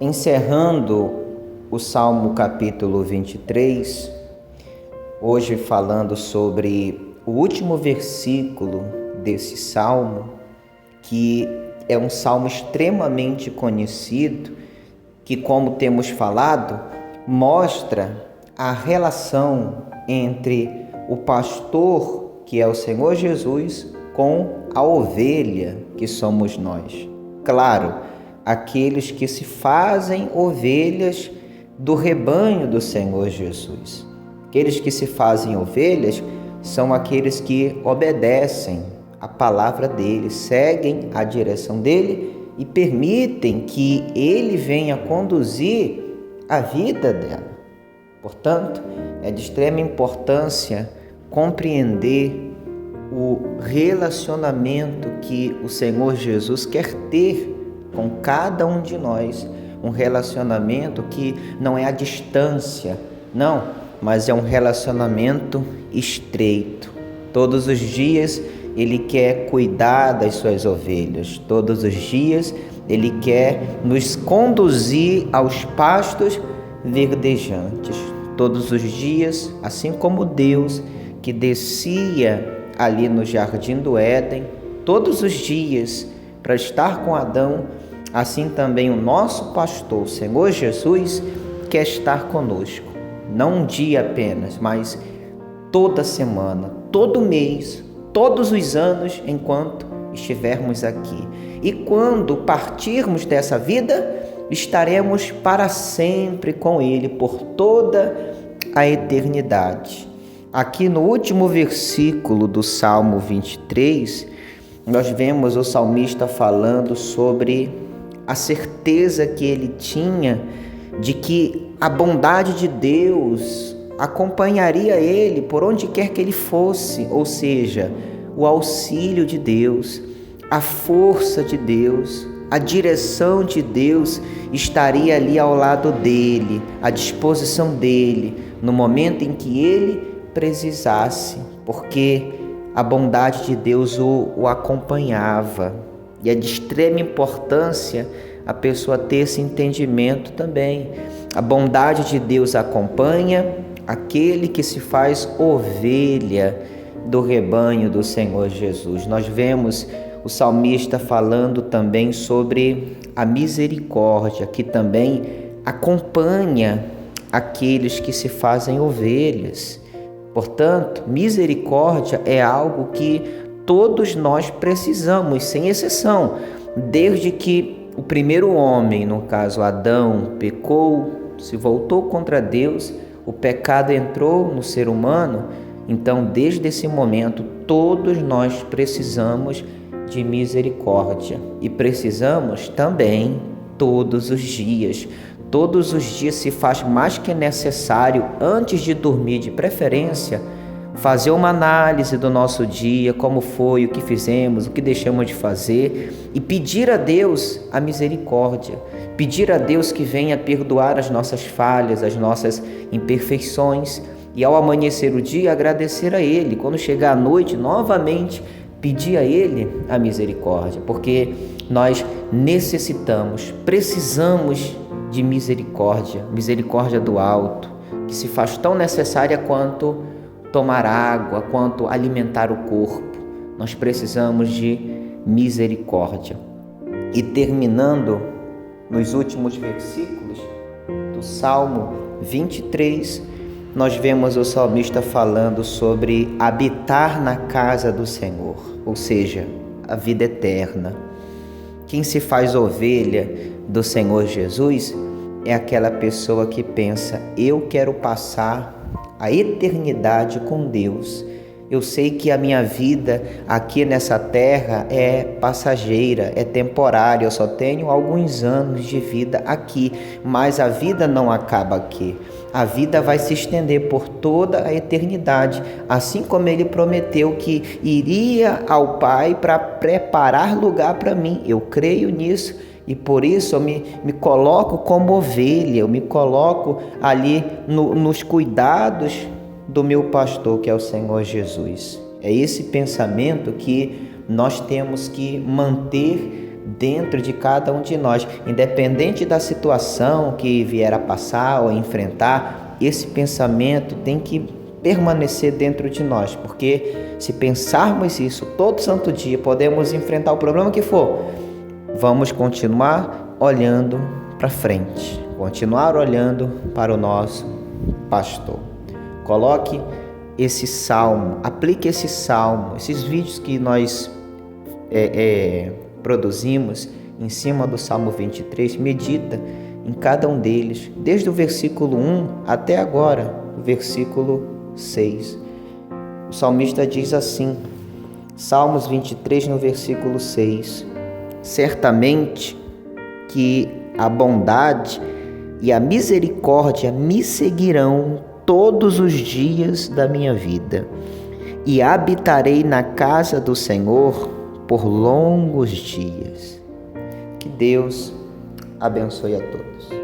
Encerrando o Salmo capítulo 23, hoje falando sobre o último versículo desse salmo, que é um salmo extremamente conhecido, que, como temos falado, mostra a relação entre o pastor, que é o Senhor Jesus, com a ovelha, que somos nós. Claro, aqueles que se fazem ovelhas do rebanho do Senhor Jesus. Aqueles que se fazem ovelhas são aqueles que obedecem a palavra dele, seguem a direção dele e permitem que ele venha conduzir a vida dela. Portanto, é de extrema importância compreender o relacionamento que o Senhor Jesus quer ter com cada um de nós, um relacionamento que não é a distância, não, mas é um relacionamento estreito. Todos os dias Ele quer cuidar das suas ovelhas, todos os dias Ele quer nos conduzir aos pastos verdejantes. Todos os dias, assim como Deus que descia ali no jardim do Éden, todos os dias para estar com Adão, assim também o nosso pastor, o Senhor Jesus, quer estar conosco. Não um dia apenas, mas toda semana, todo mês, todos os anos, enquanto estivermos aqui. E quando partirmos dessa vida, estaremos para sempre com Ele, por toda a eternidade. Aqui no último versículo do Salmo 23, nós vemos o salmista falando sobre a certeza que ele tinha de que a bondade de Deus acompanharia ele por onde quer que ele fosse, ou seja, o auxílio de Deus, a força de Deus, a direção de Deus estaria ali ao lado dele, à disposição dele, no momento em que ele precisasse, porque a bondade de Deus o acompanhava. E é de extrema importância a pessoa ter esse entendimento também. A bondade de Deus acompanha aquele que se faz ovelha do rebanho do Senhor Jesus. Nós vemos o salmista falando também sobre a misericórdia, que também acompanha aqueles que se fazem ovelhas. Portanto, misericórdia é algo que todos nós precisamos, sem exceção. Desde que o primeiro homem, no caso Adão, pecou, se voltou contra Deus, o pecado entrou no ser humano, então desde esse momento todos nós precisamos de misericórdia e precisamos também todos os dias. Todos os dias se faz mais que necessário, antes de dormir de preferência, fazer uma análise do nosso dia, como foi, o que fizemos, o que deixamos de fazer, e pedir a Deus a misericórdia, pedir a Deus que venha perdoar as nossas falhas, as nossas imperfeições, e ao amanhecer o dia agradecer a Ele. Quando chegar a noite, novamente pedir a Ele a misericórdia, porque nós necessitamos, precisamos de misericórdia, misericórdia do alto, que se faz tão necessária quanto tomar água, quanto alimentar o corpo. Nós precisamos de misericórdia. E terminando nos últimos versículos do Salmo 23, nós vemos o salmista falando sobre habitar na casa do Senhor, ou seja, a vida eterna. Quem se faz ovelha do Senhor Jesus é aquela pessoa que pensa: eu quero passar a eternidade com Deus. Eu sei que a minha vida aqui nessa terra é passageira, é temporária, eu só tenho alguns anos de vida aqui, mas a vida não acaba aqui. A vida vai se estender por toda a eternidade, assim como Ele prometeu que iria ao Pai para preparar lugar para mim. Eu creio nisso e por isso eu me coloco como ovelha, eu me coloco ali nos cuidados do meu pastor, que é o Senhor Jesus. É esse pensamento que nós temos que manter dentro de cada um de nós, independente da situação que vier a passar ou enfrentar. Esse pensamento tem que permanecer dentro de nós, porque se pensarmos isso todo santo dia, podemos enfrentar o problema que for. Vamos continuar olhando para frente, continuar olhando para o nosso pastor. Coloque esse salmo, aplique esse salmo, esses vídeos que nós produzimos em cima do Salmo 23, medita em cada um deles, desde o versículo 1 até agora, o versículo 6. O salmista diz assim, Salmos 23, no versículo 6, certamente que a bondade e a misericórdia me seguirão todos os dias da minha vida, e habitarei na casa do Senhor por longos dias. Que Deus abençoe a todos.